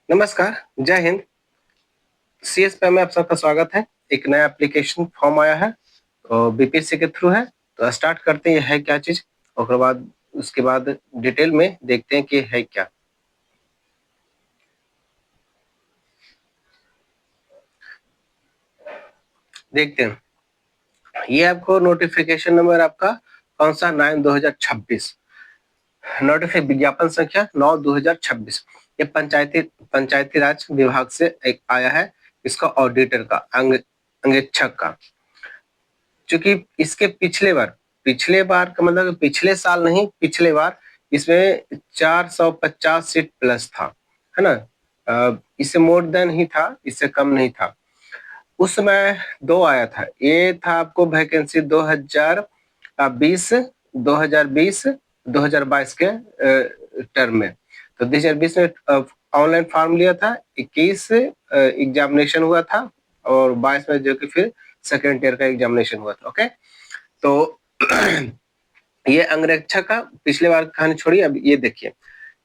नमस्कार, जय हिंद। सीएसपी में आप सबका स्वागत है। एक नया एप्लीकेशन फॉर्म आया है और बीपीएससी के थ्रू है। तो स्टार्ट करते हैं, ये है क्या चीज, उसके बाद डिटेल में देखते हैं कि है क्या। देखते हैं, ये आपको नोटिफिकेशन नंबर आपका कौन सा 9/2026, नोटिफिकेशन विज्ञापन संख्या 9/2026। ये पंचायती राज विभाग से एक आया है, इसका ऑडिटर का अंगेक्षक का। क्योंकि इसके पिछले बार का मतलब पिछले साल नहीं, पिछले बार इसमें 450 सीट प्लस था, है ना। इससे मोर देन ही था, इससे कम नहीं था। उस समय दो आया था, ये था आपको वैकेंसी 2020 2020 2022 के टर्म में। तो 2020 में ऑनलाइन फॉर्म लिया था, 21 एग्जामिनेशन हुआ था और 22 में जो कि फिर सेकेंड ईयर का एग्जामिनेशन हुआ था। ओके, तो ये अंगरक्षक का पिछले बार कहानी छोड़िए, अब ये देखिए।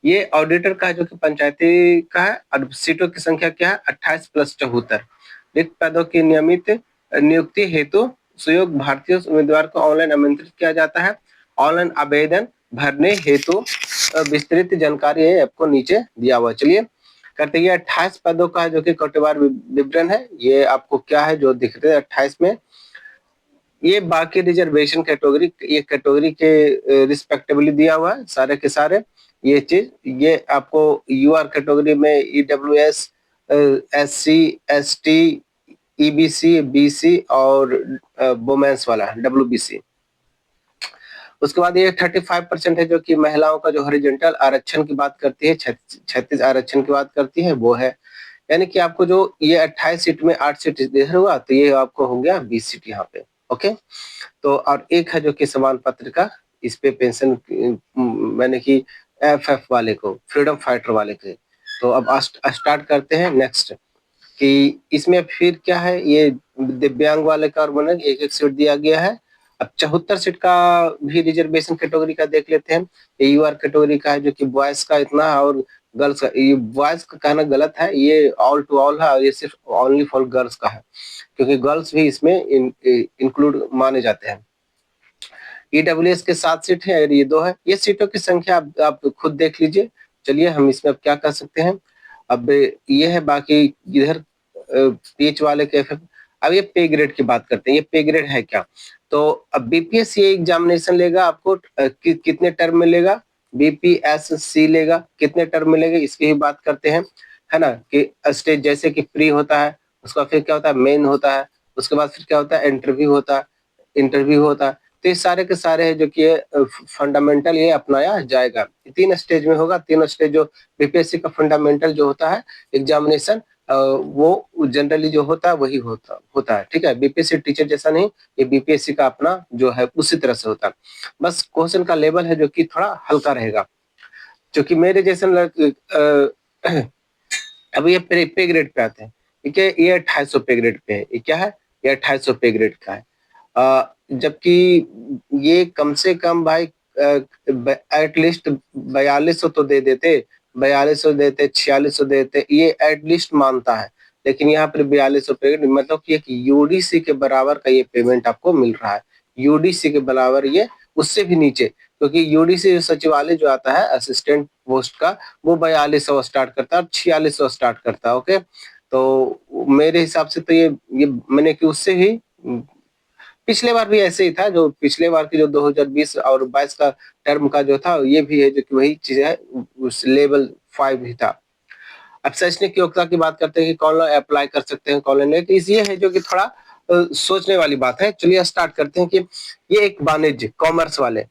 ये ऑडिटर का है जो कि पंचायती का है। और सीटों की संख्या क्या है? 28 प्लस 74। रिक्त पदों की नियमित नियुक्ति हेतु सुयोग्य भारतीय उम्मीदवार को ऑनलाइन आमंत्रित किया जाता है। ऑनलाइन आवेदन भरने हेतु विस्तृत जानकारी है आपको नीचे दिया हुआ। चलिए करते हैं। 28 पदों का जो कि कोटिवार विवरण है, ये आपको क्या है जो दिख रहे हैं 28 में। ये बाकी रिजर्वेशन कैटेगरी, ये कैटेगरी के रिस्पेक्टिवली दिया हुआ है सारे के सारे। ये चीज, ये आपको यूआर कैटेगरी में EWS, SC, ST, EBC, BC और वुमेन्स वाला डब्ल्यूबीसी। उसके बाद ये 35% है जो कि महिलाओं का जो हॉरिजॉन्टल आरक्षण की बात करती है, 36 आरक्षण की बात करती है, वो है। यानी कि आपको जो ये 28 सीट में 8 सीट इधर हुआ, तो ये आपको हो गया 20 सीट यहाँ पे। ओके, तो और एक है जो कि समान पत्र का, इस पे पेंशन मैंने कि एफएफ वाले को, फ्रीडम फाइटर वाले के। तो अब स्टार्ट करते हैं नेक्स्ट, कि इसमें फिर क्या है, ये दिव्यांग वाले का और बने एक एक सीट दिया गया है। अब 74 सीट का भी रिजर्वेशन कैटेगरी का देख लेते हैं। ये यूआर कैटेगरी का है जो कि बॉयज का इतना है और गर्ल्स का, ये बॉयज का कहना गलत है, ये ऑल टू ऑल है और ये सिर्फ ओनली फॉर गर्ल्स का है, क्योंकि गर्ल्स भी इसमें इंक्लूड माने जाते हैं। ईडब्ल्यूएस के 7 सीट है और ये 2 है। ये सीटों की संख्या आप खुद देख लीजिए। चलिए हम इसमें अब क्या कर सकते हैं। अब ये है बाकी इधर पीएच वाले के एफ। अब ये पे ग्रेड की बात करते हैं, ये पे ग्रेड है क्या। तो अब बीपीएससी एग्जामिनेशन लेगा आपको कितने टर्म में लेगा, बीपीएससी लेगा कितने टर्म में लेगा, इसकी ही बात करते हैं, है ना। कि स्टेज जैसे कि प्री होता है, उसका फिर क्या होता है, मेन होता है, उसके बाद फिर क्या होता है, इंटरव्यू होता है। तो ये सारे के सारे है जो कि फंडामेंटल ये अपनाया जाएगा। 3 स्टेज में होगा, तीनों स्टेज जो बीपीएससी का फंडामेंटल जो होता है एग्जामिनेशन, वो जनरली जो होता है वही होता है। ठीक है, बीपीएससी टीचर जैसा नहीं, ये बीपीएससी का अपना जो है उसी तरह से होता है। बस क्वेश्चन का लेवल है जो कि थोड़ा हल्का रहेगा, क्योंकि मेरे जैसे अब ये पे ग्रेड पे आते हैं। ठीक है, ये 2800 पे ग्रेड पे है। ये क्या है, ये 2800 पे ग्रेड का है। जबकि ये कम से कम भाई एटलीस्ट 4200 तो दे देते, 4200 देते, 4600 देते, ये एटलीस्ट मानता है। लेकिन यहाँ पर 4200 पेमेंट, मतलब कि एक यूडीसी के बराबर का ये पेमेंट आपको मिल रहा है। यूडीसी के बराबर, ये उससे भी नीचे, क्योंकि यूडीसी सचिवालय जो आता है असिस्टेंट पोस्ट का, वो 4200 स्टार्ट करता है और 4600 स्टार्ट करता है। ओके, तो मेरे हिसाब से तो ये मैंने कि उससे ही पिछले बार भी ऐसे ही था, जो पिछले बार की जो 2020 और 22 का टर्म का जो था, ये भी है जो कि वही चीज है, उस लेवल 5 ही था। अब शैक्षणिक योग्यता की बात करते हैं कि कौन लोग अप्लाई कर सकते हैं, कौन नहीं, तो ये है जो कि थोड़ा सोचने वाली बात है। चलिए स्टार्ट करते हैं कि ये एक वाणिज्य कॉमर्स वाले,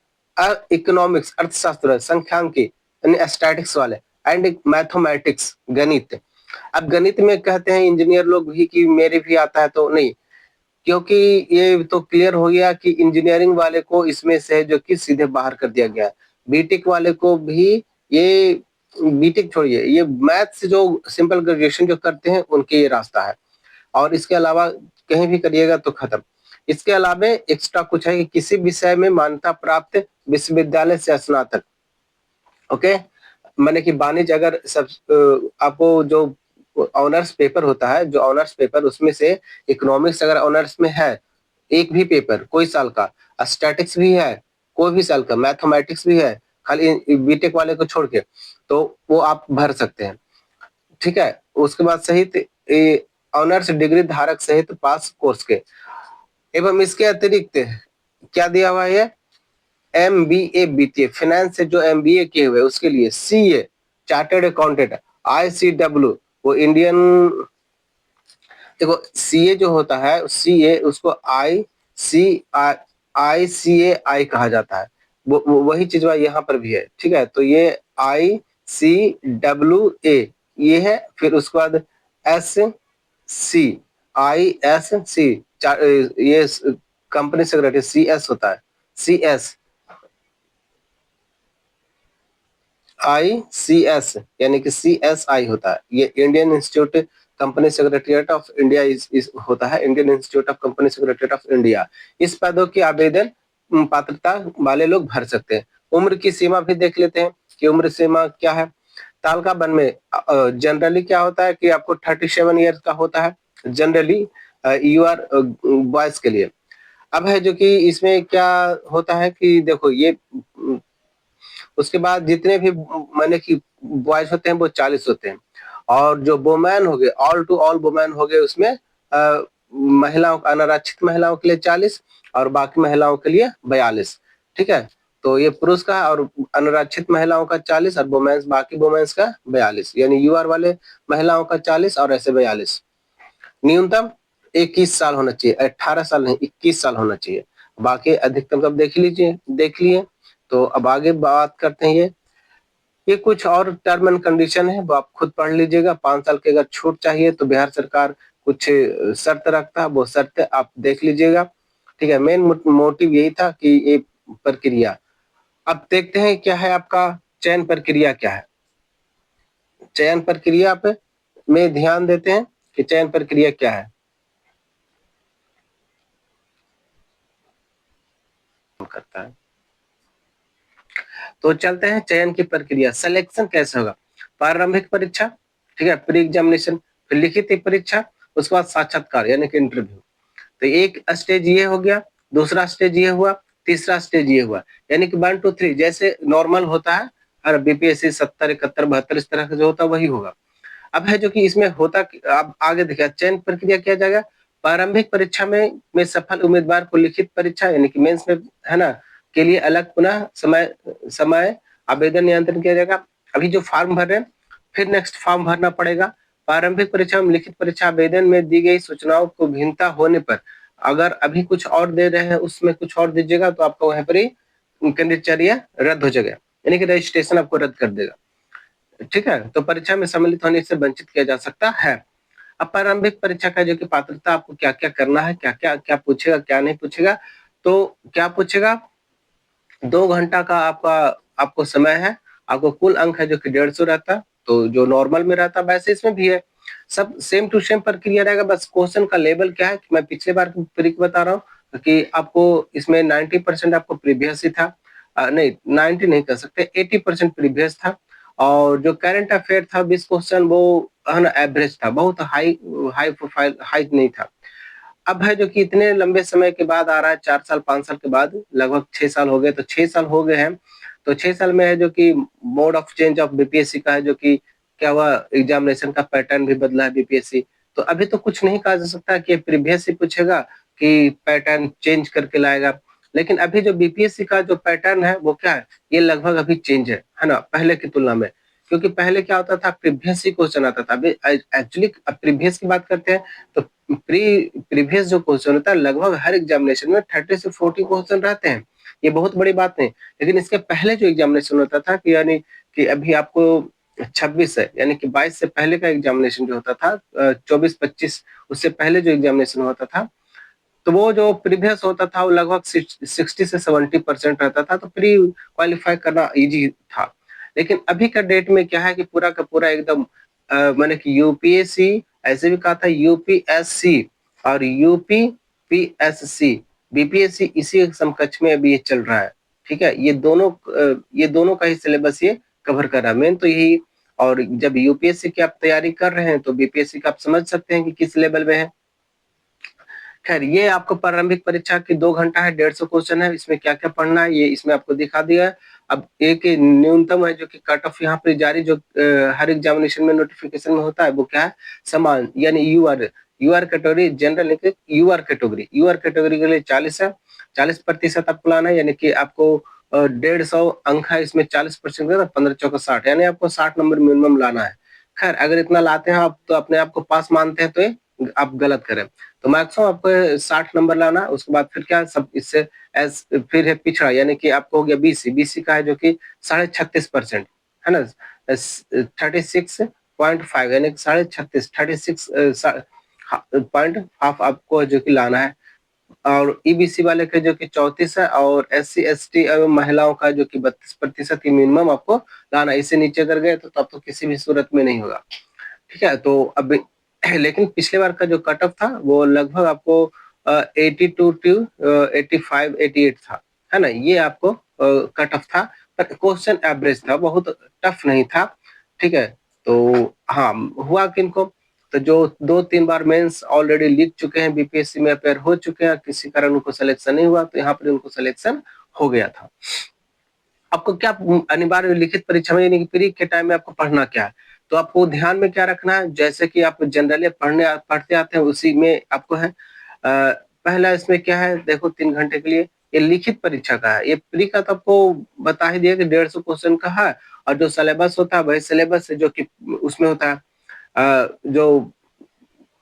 इकोनॉमिक्स अर्थशास्त्र, संख्यांकी यानी स्टैटिक्स वाले, एंड मैथमेटिक्स गणित। अब गणित में कहते हैं इंजीनियर लोग भी कि मेरे भी आता है, तो नहीं, क्योंकि ये तो क्लियर हो गया कि इंजीनियरिंग वाले को इसमें से जो कि सीधे बाहर कर दिया गया। बीटेक वाले को भी, ये बीटेक छोड़िए, ये मैथ्स जो सिंपल ग्रेजुएशन जो करते हैं उनके ये रास्ता है। और इसके अलावा कहीं भी करिएगा तो खत्म। इसके अलावा एक्स्ट्रा कुछ है कि किसी विषय में मान्यता प्राप्त विश्वविद्यालय से स्नातक। ओके, माने कि वाणिज्य अगर सब आपको जो ऑनर्स पेपर होता है, जो ऑनर्स पेपर उसमें से इकोनॉमिक्स अगर ऑनर्स में है एक भी पेपर कोई साल का, स्टैटिक्स भी है कोई भी साल का, मैथमेटिक्स भी है खाली बीटेक वाले को छोड़ के, तो वो आप भर सकते हैं। ठीक है, उसके बाद सहित ऑनर्स डिग्री धारक सहित पास कोर्स के एवं इसके अतिरिक्त क्या दिया हुआ है, MBA BTA फाइनेंस से जो MBA किए हुए उसके लिए, CA चार्टर्ड अकाउंटेंट, ICW वो इंडियन, देखो CA जो होता है CA उसको ICAI कहा जाता है, वही चीज यहाँ पर भी है। ठीक है, तो ये ICWA ये है, फिर उसके बाद ISC ये कंपनी सेक्रेटरी CS होता है, ICS यानी कि CSI होता है, ये Indian institute company secretariat of India होता है, Indian institute of company secretariat of India. इस पदों की आवेदन पात्रता वाले लोग भर सकते हैं। उम्र की सीमा भी देख लेते हैं कि उम्र सीमा क्या है। तालिका वन में जनरली क्या होता है कि आपको 37 ईयर्स का होता है जनरली, यू आर बॉयज के लिए। अब है जो कि इसमें क्या होता है कि देखो ये उसके बाद जितने भी माने कि बॉयज होते हैं वो 40 होते हैं, और जो वुमेन हो गए ऑल टू ऑल वुमेन हो गए उसमें महिलाओं अनारक्षित महिलाओं के लिए 40 और बाकी महिलाओं के लिए 42। ठीक है, तो ये पुरुष का और अनारक्षित महिलाओं का 40 और वुमेन्स बाकी वुमेन्स का 42, यानी यूआर वाले महिलाओं का 40 और ऐसे 42। न्यूनतम 21 साल होना चाहिए, 18 साल नहीं 21 साल होना चाहिए। बाकी अधिकतम सब देख लिए। तो अब आगे बात करते हैं, ये कुछ और टर्म एंड कंडीशन है वो आप खुद पढ़ लीजिएगा। 5 साल की अगर छूट चाहिए तो बिहार सरकार कुछ शर्त रखता है, वो शर्त आप देख लीजिएगा। ठीक है, मेन मोटिव यही था कि ये प्रक्रिया। अब देखते हैं क्या है आपका चयन प्रक्रिया क्या है। चयन प्रक्रिया पे में ध्यान देते हैं कि चयन प्रक्रिया क्या है करता है। तो चलते हैं चयन की प्रक्रिया, सिलेक्शन कैसे होगा। प्रारंभिक परीक्षा, ठीक है, प्री एग्जामिनेशन, फिर लिखित परीक्षा, उसके बाद साक्षात्कार यानी कि इंटरव्यू। तो एक स्टेज ये हो गया, दूसरा स्टेज ये हुआ, तीसरा स्टेज ये हुआ, यानी कि 1 2 3 जैसे नॉर्मल होता है और BPSC 70 71 72 इस तरह का जो होता है वही होगा। अब है जो कि इसमें होता अब आगे देखिए चयन प्रक्रिया किया जाएगा। प्रारंभिक परीक्षा में सफल उम्मीदवार को लिखित परीक्षा यानी कि मेंस में है ना के लिए अलग पुनः समय आवेदन नियंत्रण किया जाएगा। अभी जो फॉर्म भर रहे हैं फिर नेक्स्ट फॉर्म भरना पड़ेगा। प्रारंभिक परीक्षा में लिखित परीक्षा आवेदन में दी गई सूचनाओं को भिन्नता होने पर अगर अभी कुछ और दे रहे हैं उसमें कुछ और दीजिएगा तो आपका वहां पर ही कैंडिडेटचर्या रद्द हो जाएगा, यानी कि रजिस्ट्रेशन आपको रद्द कर देगा। ठीक है, तो परीक्षा में सम्मिलित होने से वंचित किया जा सकता है। अब प्रारंभिक परीक्षा का जो कि पात्रता आपको क्या क्या करना है, क्या क्या क्या पूछेगा क्या नहीं पूछेगा। तो क्या पूछेगा, 2 घंटा का आपको समय है। आपको कुल अंक है जो कि 150 रहता, तो जो नॉर्मल में रहता वैसे इसमें भी है, सब सेम टू सेम प्रक्रिया रहेगा। बस क्वेश्चन का लेवल क्या है कि मैं पिछले बार की बता रहा हूँ कि आपको इसमें 90% आपको प्रीवियस ही था, नहीं 90 नहीं कर सकते, 80% प्रीवियस था। और जो करंट अफेयर था 20 क्वेश्चन वो है ना एवरेज था, बहुत हाई हाई प्रोफाइल हाई नहीं था। अब है जो कि इतने लंबे समय के बाद आ रहा है, 4 साल 5 साल के बाद, लगभग 6 साल हो गए, तो 6 साल हो गए हैं। तो 6 साल में है जो कि mode of change of BPSC का है जो कि क्या हुआ, एग्जामिनेशन का पैटर्न भी बदला है BPSC। तो अभी तो कुछ नहीं कहा जा सकता कि प्रीवियस ही पूछेगा कि पैटर्न चेंज करके लाएगा। लेकिन अभी जो BPSC का जो पैटर्न है वो क्या है, ये लगभग अभी चेंज है ना पहले की तुलना में। क्योंकि पहले क्या होता था प्रीवियस ही क्वेश्चन आता था, अभी एक्चुअली प्रीवियस की बात करते हैं तो प्रीवियस जो क्वेश्चन होता है लगभग हर एग्जामिनेशन में 30 से 40 क्वेश्चन रहते हैं, ये बहुत बड़ी बात नहीं। लेकिन इसके पहले जो एग्जामिनेशन होता था कि यानी कि अभी आपको 26 है, यानी कि 22 से पहले का एग्जामिनेशन जो होता था 24 25 उससे पहले जो एग्जामिनेशन होता था, तो वो जो प्रीवियस होता था वो लगभग 60 से 70% रहता था, तो प्री क्वालिफाई करना इजी था। लेकिन अभी का डेट में क्या है कि पूरा का पूरा एकदम मैंने कि UPSC ऐसे भी कहा था UPSC और UPPSC BPSC इसी समकक्ष में अभी ये चल रहा है। ठीक है, ये दोनों का ही सिलेबस ये कवर कर रहा है। मेन तो यही। और जब यूपीएससी की आप तैयारी कर रहे हैं तो बीपीएससी का आप समझ सकते हैं कि किस लेवल में है। खैर, ये आपको प्रारंभिक परीक्षा की 2 घंटा है, 150 क्वेश्चन है, इसमें क्या-क्या पढ़ना है ये इसमें आपको दिखा दिया है। अब एक न्यूनतम है जो कि कट ऑफ यहाँ पे जारी जो हर एग्जामिनेशन में नोटिफिकेशन में होता है वो क्या है, समान यानी यूआर कैटेगरी जनरल लेके यूआर कैटेगरी के लिए 40 है, 40% आपको लाना है, यानी कि आपको 150 अंक है, इसमें 40% 15 चौका 60 यानी आपको 60 नंबर मिनिमम लाना है। खैर, अगर इतना लाते हैं आप तो अपने आप को पास मानते हैं तो ये आप गलत करें। तो मैक्सिमम आपको 60 नंबर लाना, उसके बाद फिर क्या सब इससे एस फिर है पिछड़ा, यानी कि आपको हो गया बीसी का है जो कि 36.5% है ना, 36.5 यानी 36.5 पॉइंट हाफ आपको जो कि लाना है। और ईबीसी वाले के जो कि 34 है, और एससी एसटी एवं महिलाओं का जो कि 32% की मिनिमम आपको लाना है। इससे नीचे अगर गए तो तब तो किसी भी सूरत में नहीं होगा। ठीक है, तो अब लेकिन पिछले बार का जो कट ऑफ था वो लगभग आपको 82 टू 85 88 था, है ना, ये आपको कट ऑफ था, पर क्वेश्चन एवरेज था, बहुत टफ नहीं था। ठीक है, तो हाँ, हुआ किनको, तो जो 2-3 बार मेंस ऑलरेडी लिख चुके हैं, बीपीएससी में अपेयर हो चुके हैं, किसी कारण उनको सिलेक्शन नहीं हुआ, तो यहाँ पर उनको सिलेक्शन हो गया था। आपको क्या अनिवार्य लिखित परीक्षा में यानी कि प्री के टाइम में आपको पढ़ना क्या है, तो आपको ध्यान में क्या रखना है, जैसे कि आप जनरली पढ़ते आते हैं उसी में आपको है। पहला इसमें क्या है, देखो 3 घंटे के लिए ये लिखित परीक्षा का है, ये प्री का तो आपको बता ही दिया कि 150 क्वेश्चन का है, और जो सिलेबस होता है वही सिलेबस है जो कि उसमें होता है। जो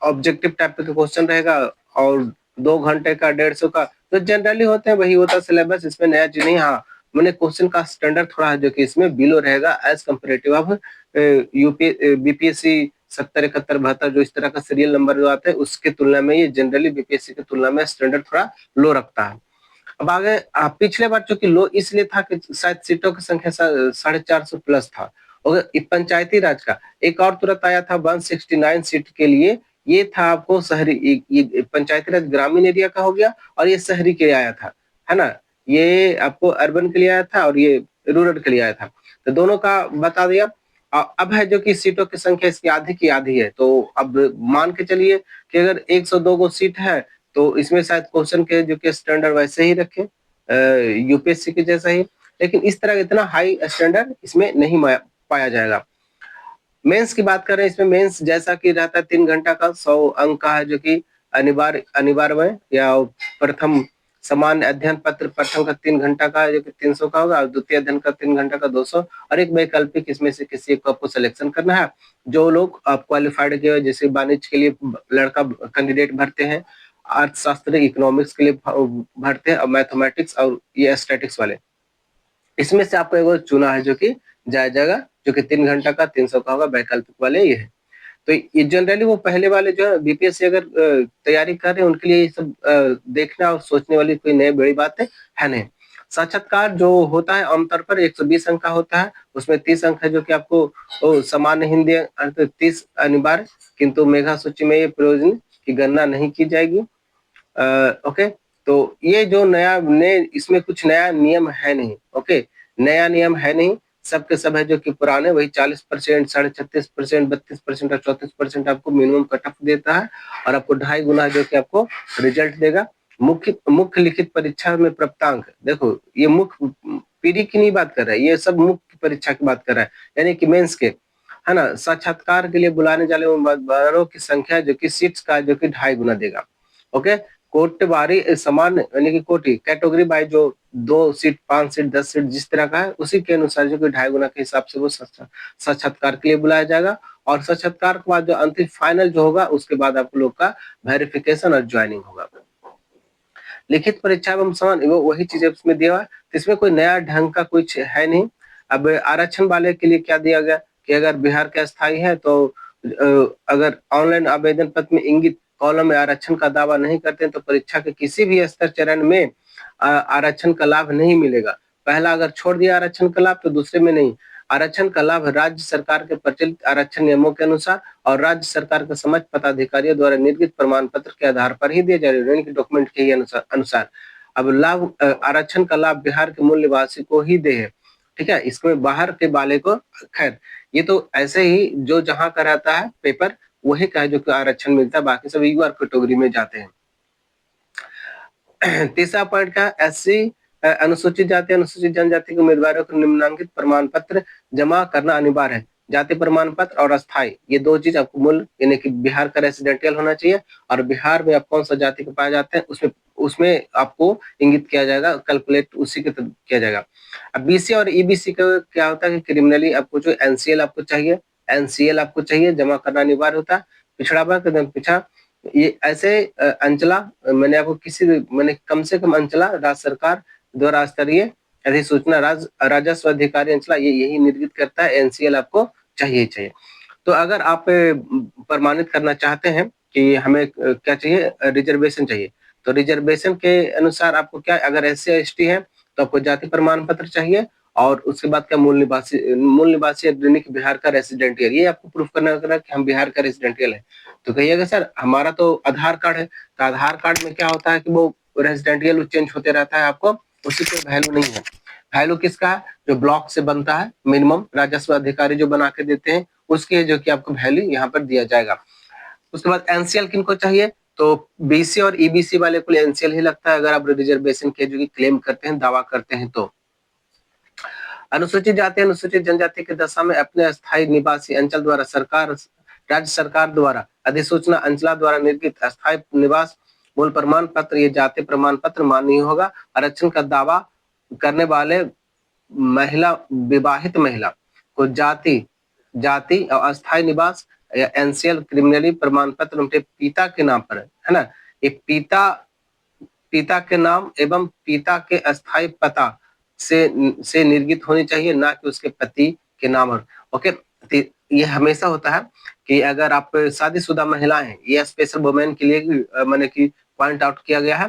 ऑब्जेक्टिव टाइप का क्वेश्चन रहेगा, और 2 घंटे का 150 का तो जनरली होते हैं, वही होता है सिलेबस, इसमें नया चीज नहीं। हाँ, मैंने क्वेश्चन का स्टैंडर्ड थोड़ा है जो कि इसमें बिलो रहेगा एज कम्पेरेटिव ऑफ बीपीएससी 70 71 72 जो इस तरह का सीरियल नंबर जो आता है उसके तुलना में ये जनरली बीपीएससी की तुलना में स्टैंडर्ड थोड़ा लो रखता है। अब आगे पिछले बार चूंकि लो इसलिए था कि शायद सीटों की संख्या 450 प्लस था, और पंचायती राज का एक और तुरंत आया था 169 सीट के लिए, ये था आपको शहरी, ये पंचायती राज ग्रामीण एरिया का हो गया, और ये शहरी के लिए आया था, है ना, ये आपको अर्बन के लिए आया था और ये रूरल के लिए आया था, तो दोनों का बता दिया। अब है जो कि सीटों की संख्या इसकी आधी की आधी है, तो अब मान के चलिए कि अगर 102 गो सीट है तो इसमें शायद क्वेश्चन के जो कि स्टैंडर्ड वैसे ही रखे यूपीएससी के जैसा ही, लेकिन इस तरह इतना हाई स्टैंडर्ड इसमें नहीं पाया जाएगा। मेंस की बात करें, इसमें मेंस जैसा कि रहता है 3 घंटा का 100 अंक का है जो कि अनिवार्य में, या प्रथम सामान्य अध्ययन पत्र प्रथम का 3 घंटा का है जो कि 300 का होगा, और द्वितीय अध्ययन का 3 घंटा का 200, और एक वैकल्पिक इसमें से किसी एक को आपको सिलेक्शन करना है। जो लोग आप क्वालिफाइड के जैसे वाणिज्य के लिए लड़का कैंडिडेट भरते हैं, अर्थशास्त्र इकोनॉमिक्स के लिए भरते हैं, और मैथमेटिक्स और ये स्टैटिक्स वाले, इसमें से आपको एगो चुना है जो कि जाएगा, जो कि 3 घंटा का 300 का होगा, वैकल्पिक वाले ये है। तो ये जनरली वो पहले वाले जो है बीपीएससी अगर तैयारी कर रहे हैं उनके लिए ये सब देखना और सोचने वाली कोई नई बड़ी बात है नहीं। साक्षात्कार जो होता है आमतौर पर 120 अंक का होता है, उसमें 30 अंक है जो कि आपको सामान्य हिंदी अर्थ 30 अनिवार्य, किंतु मेधा सूची में ये प्रयोजन की गणना नहीं की जाएगी। ओके, तो ये जो नया ने इसमें कुछ नया नियम है नहीं। ओके, नया नियम है नहीं, सबके सब है जो कि पुराने वही 40%, 36%, 32% और 34% आपको मिनिमम कट ऑफ देता है, और आपको 2.5 गुना जो कि आपको रिजल्ट देगा। मुख्य लिखित परीक्षा में प्राप्तांक, देखो ये मुख्य पीढ़ी की नहीं बात कर रहा है, ये सब मुख्य परीक्षा की बात कर रहा है, यानी कि मेंस के, है ना, साक्षात्कार के लिए बुलाने जाने उम्मीदवारों की संख्या जो कि सीट्स का जो कि 2.5 गुना देगा। ओके, कोटवारी समान यानी कि कोटि कैटेगरी बाय जो 2 सीट 5 सीट 10 सीट जिस तरह का है उसी के अनुसार जो कि 2.5 गुना के हिसाब से वो साक्षात्कार के लिए बुलाया जाएगा, और साक्षात्कार के बाद जो अंतिम फाइनल जो होगा उसके बाद आप लोग का वेरिफिकेशन और ज्वाइनिंग होगा। लिखित परीक्षा एवं समान वो वही चीजें उसमें दिया हुआ है, तो इसमें कोई नया ढंग का कुछ है नहीं। अब आरक्षण वाले के लिए क्या दिया गया कि अगर बिहार का स्थायी है तो अगर ऑनलाइन आवेदन पत्र में इंगित कॉलम में आरक्षण का दावा नहीं करते हैं तो परीक्षा के किसी भी स्तर चरण में आरक्षण का लाभ नहीं मिलेगा। पहला अगर छोड़ दिया आरक्षण का लाभ तो दूसरे में नहीं। आरक्षण का लाभ राज्य सरकार के प्रचलित आरक्षण नियमों के अनुसार और राज्य सरकार के समक्ष पदाधिकारियों द्वारा निर्गत प्रमाण पत्र के आधार पर ही दिया जाएगा, यानी कि डॉक्यूमेंट के ही अनुसार। अब लाभ आरक्षण का लाभ बिहार के मूल निवासी को ही दे है। ठीक है, इसमें बाहर के वाले को, खैर ये तो ऐसे ही जो जहाँ का रहता है पेपर वही का है जो कि आरक्षण मिलता है, बाकी सब यूआर कैटेगरी में जाते हैं। तीसरा पॉइंट का एससी अनुसूचित जाति अनुसूचित जनजाति के उम्मीदवारों को निम्नलिखित प्रमाण पत्र जमा करना अनिवार्य है। जाति प्रमाण पत्र और अस्थाई, ये दो चीज आपको मूल, यानी कि बिहार का रेसिडेंटियल होना चाहिए और बिहार में आप कौन सा जाति के पाए जाते हैं उसमें उसमें आपको इंगित किया जाएगा, कैलकुलेट उसी के तहत किया जाएगा। अब बीसी और ईबीसी का क्या होता है कि क्रिमिनली आपको जो एनसीएल आपको चाहिए, एनसीएल आपको चाहिए, जमा करना अनिवार्य होता है। पिछड़ा वर्ग पिछड़ा, ये ऐसे अंचला, मैंने आपको मैंने कम से कम अंचला राज्य सरकार द्वारा स्तरीय अधिसूचना राजस्व अधिकारी अंचला ये यही निर्गत करता है, एनसीएल आपको चाहिए ही चाहिए। तो अगर आप प्रमाणित करना चाहते हैं कि हमें क्या चाहिए, रिजर्वेशन चाहिए, तो रिजर्वेशन के अनुसार आपको क्या, अगर एससी एसटी है तो आपको जाति प्रमाण पत्र चाहिए और उसके बाद क्या, मूल निवासी बिहार का रेसिडेंटियल, ये आपको प्रूफ करना होगा कि हम बिहार का रेसिडेंटियल है। तो कहिएगा सर हमारा तो आधार कार्ड है, तो आधार कार्ड में क्या होता है कि वो रेसिडेंटियल चेंज होते रहता है, आपको उसकी कोई वैल्यू नहीं है। वैल्यू किसका है, जो ब्लॉक से बनता है, मिनिमम राजस्व अधिकारी जो बना के देते हैं उसके, जो कि आपको वैल्यू यहाँ पर दिया जाएगा। उसके बाद एनसीएल किनको चाहिए, तो बीसी और ईबीसी वाले को एनसीएल ही लगता है अगर आप रिजर्वेशन के जो कि क्लेम करते हैं, दावा करते हैं तो। अनुसूचित जाति अनुसूचित जनजाति के दशा में अपने स्थायी निवासी अंचल द्वारा राज्य सरकार द्वारा अधिसूचना अंचला द्वारा निर्गत अस्थायी निवास मूल प्रमाण पत्र, ये जाति प्रमाण पत्र मान्य होगा। आरक्षण का दावा करने वाले महिला, विवाहित महिला को जाति और अस्थायी निवास या एनसीएल क्रिमिनली प्रमाण पत्र उनके पिता के नाम पर है ना, ये पिता के नाम एवं पिता के अस्थायी पता से निर्गत होनी चाहिए, ना कि उसके पति के नाम पर। ओके, ये हमेशा होता है कि अगर आप शादीशुदा महिला हैं, ये स्पेशल वुमेन के लिए मैंने कि पॉइंट आउट किया गया है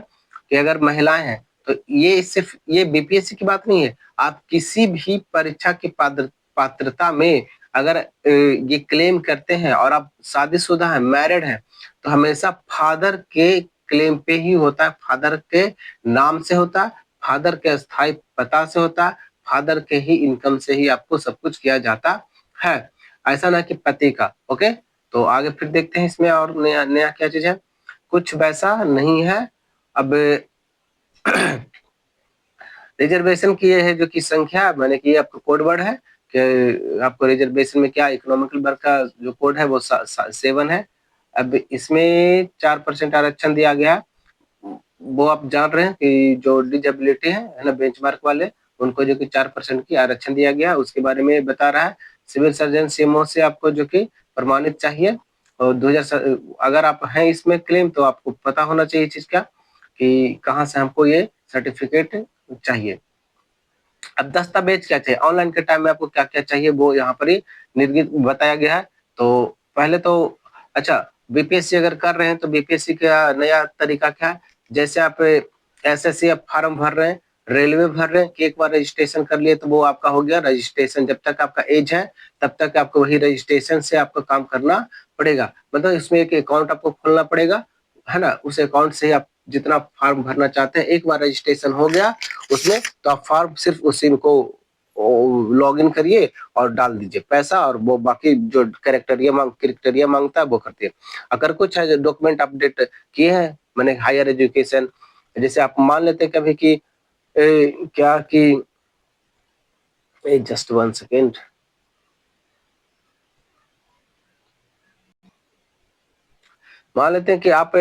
कि अगर महिलाएं हैं तो ये सिर्फ ये बीपीएससी की बात नहीं है, आप किसी भी परीक्षा की पात्रता में अगर ये क्लेम करते हैं और आप शादीशुदा हैं, मैरिड हैं, तो हमेशा फादर के क्लेम पे ही होता है, फादर के नाम से होता है, फादर के स्थायी पता से होता है, फादर के ही इनकम से ही आपको सब कुछ किया जाता है, ऐसा ना कि पति का। ओके, तो आगे फिर देखते हैं इसमें और नया नया क्या चीज है, कुछ वैसा नहीं है। अब रिजर्वेशन की ये है जो कि संख्या, मैंने कि आपको कोड वर्ड है कि आपको रिजर्वेशन में क्या, इकोनॉमिकल वर्ग का जो कोड है वो 7 है। अब इसमें 4% आरक्षण दिया गया है, वो आप जान रहे हैं कि जो डिजेबिलिटी है ना, बेंचमार्क वाले, उनको जो कि 4% की आरक्षण दिया गया, उसके बारे में बता रहा है। सिविल सर्जन सीएमओ से आपको जो कि प्रमाणित चाहिए, और 2000 अगर आप हैं इसमें क्लेम तो आपको पता होना चाहिए चीज का कि कहाँ से हमको ये सर्टिफिकेट चाहिए। अब दस्तावेज क्या चाहिए, ऑनलाइन के टाइम में आपको क्या क्या चाहिए वो यहाँ पर ही निर्गत बताया गया है। तो पहले तो अच्छा, बीपीएससी अगर कर रहे हैं तो बीपीएससी का नया तरीका क्या है, जैसे आप एसएससी आप फॉर्म भर रहे हैं, रेलवे भर रहे हैं कि एक बार रजिस्ट्रेशन कर लिए तो वो आपका हो गया रजिस्ट्रेशन, जब तक आपका एज है तब तक आपको वही रजिस्ट्रेशन से आपको काम करना पड़ेगा, मतलब इसमें एक अकाउंट आपको खोलना पड़ेगा, है ना, उस अकाउंट से आप जितना फॉर्म भरना चाहते हैं, एक बार रजिस्ट्रेशन हो गया उसमें तो आप फॉर्म सिर्फ उसी को लॉग इन करिए और डाल दीजिए पैसा, और वो बाकी जो क्रिटेरिया मांगता है वो करते हैं। अगर कुछ है डॉक्यूमेंट अपडेट किए हैं, मैंने हायर एजुकेशन, जैसे आप मान लेते हैं कभी कि क्या कि जस्ट 1 सेकेंड, मान लेते हैं कि आप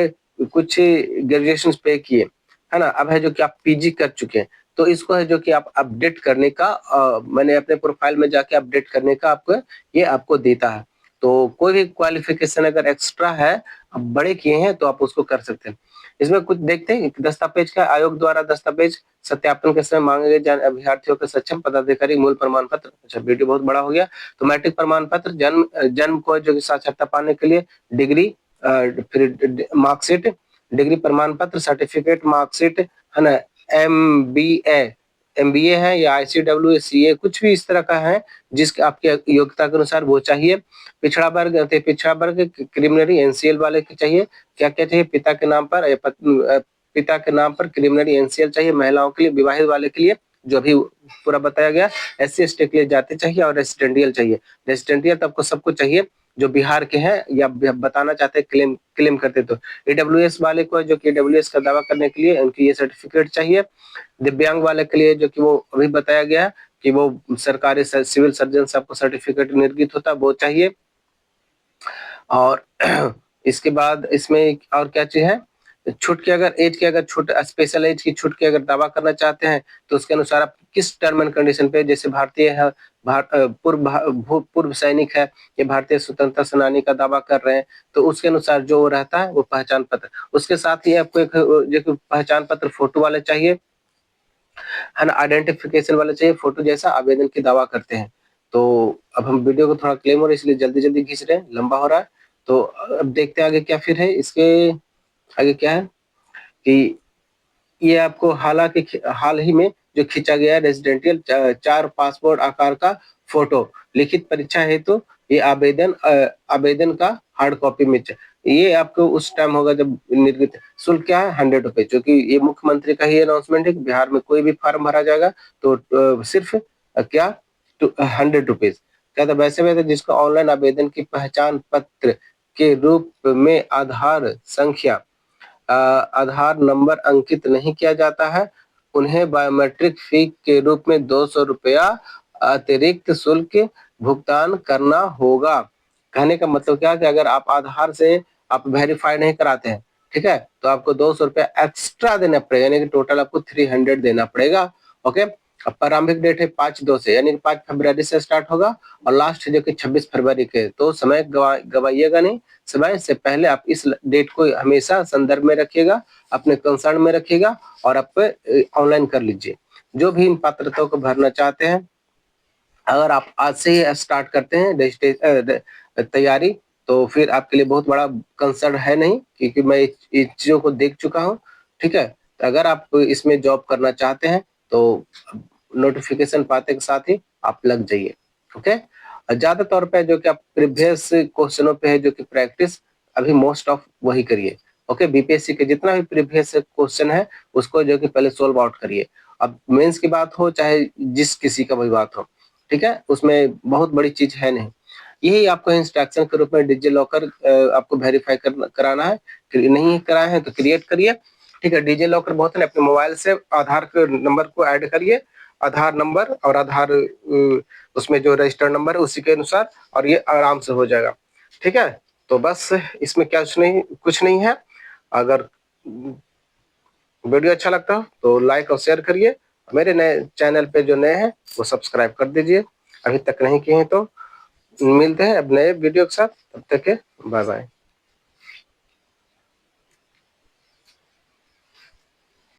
कुछ ग्रेजुएशन पे किए, है ना, अब है जो कि आप पीजी कर चुके हैं, तो इसको है जो कि आप अपडेट करने का मैंने अपने प्रोफाइल में जाके अपडेट करने का आपको ये आपको देता है। तो कोई भी क्वालिफिकेशन अगर एक्स्ट्रा है, आप बड़े किए हैं तो आप उसको कर सकते हैं। इसमें कुछ देखते हैं, दस्तावेज का आयोग द्वारा दस्तावेज सत्यापन के समय मांगे गए अभ्यर्थियों के सक्षम पदाधिकारी मूल प्रमाण पत्र, अच्छा वीडियो बहुत बड़ा हो गया, तो मैट्रिक प्रमाण पत्र, जन्म को जो साक्षरता पाने के लिए डिग्री, फिर मार्कशीट, डिग्री प्रमाण पत्र, सर्टिफिकेट, मार्कशीट, है ना, एमबीए है या आईसीडब्ल्यू सीए, कुछ भी इस तरह का है जिसके आपके योग्यता के अनुसार वो चाहिए। पिछड़ा वर्ग क्रिमिनरी एनसीएल वाले के चाहिए, क्या क्या चाहिए, पिता के नाम पर पिता के नाम पर क्रिमिनरी एनसीएल चाहिए, महिलाओं के लिए, विवाहित वाले के लिए जो अभी पूरा बताया गया, SC/ST के लिए जाति चाहिए और रेसिडेंटियल चाहिए। रेसिडेंटियल तो आपको सबको चाहिए जो बिहार के हैं या बताना चाहते हैं, क्लेम करते तो। AWS वाले को जो कि AWS का दावा करने के लिए उनकी ये सर्टिफिकेट चाहिए। दिव्यांग वाले के लिए जो कि वो अभी बताया गया है कि वो सरकारी सिविल सर्जन से आपको सर्टिफिकेट निर्गत होता है, वो चाहिए। और इसके बाद इसमें और क्या चीज है, छूट की अगर एज की, अगर छूट स्पेशल एज की छूट की अगर दावा करना चाहते हैं तो उसके अनुसार आप किस टर्म एंड कंडीशन पे, जैसे भारतीय है, पूर्व सैनिक है, ये भारतीय स्वतंत्रता सेनानी का दावा कर रहे हैं, तो उसके अनुसार जो रहता है वो पहचान पत्र। उसके साथ ही आपको एक जो पहचान पत्र फोटो वाले चाहिए, है ना, आइडेंटिफिकेशन वाले चाहिए, फोटो जैसा आवेदन की दावा करते हैं। तो अब हम वीडियो को थोड़ा क्लेम हो रहा है इसलिए जल्दी जल्दी खींच रहे हैं, लंबा हो रहा है। तो अब देखते हैं आगे क्या फिर है, इसके आगे क्या है कि ये आपको हाल ही में जो खींचा गया है रेजिडेंटियल 4 पासपोर्ट आकार का फोटो, लिखित परीक्षा हेतु ये आवेदन का हार्ड कॉपी में ये आपको उस टाइम होगा जब निर्गत। शुल्क क्या है, 100 रुपए, क्योंकि ये मुख्यमंत्री का ही अनाउंसमेंट है कि बिहार में कोई भी फॉर्म भरा जाएगा तो सिर्फ क्या 100 रुपीज। क्या था, वैसे वैसे जिसको ऑनलाइन आवेदन की पहचान पत्र के रूप में आधार नंबर अंकित नहीं किया जाता है, उन्हें बायोमेट्रिक फी के रूप में 200 रुपया अतिरिक्त शुल्क भुगतान करना होगा। कहने का मतलब क्या है कि अगर आप आधार से आप वेरीफाई नहीं कराते हैं, ठीक है, तो आपको 200 रुपया एक्स्ट्रा देना पड़ेगा, यानी कि टोटल आपको 300 देना पड़ेगा। ओके, अब प्रारंभिक डेट है 5/2 से, यानी कि 5 फरवरी से स्टार्ट होगा और लास्ट जो कि 26 फरवरी के। तो समय गवाइएगा नहीं, समय से पहले आप इस डेट को हमेशा संदर्भ में रखिएगा, अपने कंसर्न में रखिएगा और आप ऑनलाइन कर लीजिए। जो भी इन पात्रताओं को भरना चाहते हैं, अगर आप आज से ही स्टार्ट करते हैं तैयारी, तो फिर आपके लिए बहुत बड़ा कंसर्न है नहीं, क्योंकि मैं इन चीजों को देख चुका हूँ। ठीक है, तो अगर आप इसमें जॉब करना चाहते हैं तो नोटिफिकेशन पाते के साथ ही आप लग जाइए। ओके, ज्यादा तौर पे जो कि आप प्रीवियस क्वेश्चनों पे है जो कि प्रैक्टिस अभी मोस्ट ऑफ वही करिए। ओके, बीपीएससी के जितना भी प्रीवियस क्वेश्चन है उसको जो कि पहले सोल्व आउट करिए। अब मेंस की बात हो चाहे जिस किसी का भी बात हो, ठीक है, उसमें बहुत बड़ी चीज है नहीं। यही आपको इंस्ट्रक्शन के रूप में डिजी लॉकर आपको वेरीफाई कराना है, नहीं कराए हैं तो क्रिएट करिए। ठीक है, डिजी लॉकर बहुत है, अपने मोबाइल से आधार के नंबर को ऐड करिए, आधार नंबर और आधार उसमें जो रजिस्टर्ड नंबर है उसी के अनुसार, और ये आराम से हो जाएगा। ठीक है, तो बस इसमें क्या कुछ नहीं है। अगर वीडियो अच्छा लगता हो तो लाइक और शेयर करिए। मेरे नए चैनल पे जो नए हैं वो सब्सक्राइब कर दीजिए, अभी तक नहीं किए हैं तो। मिलते हैं अब नए वीडियो के साथ, तब तक के बाय बाय।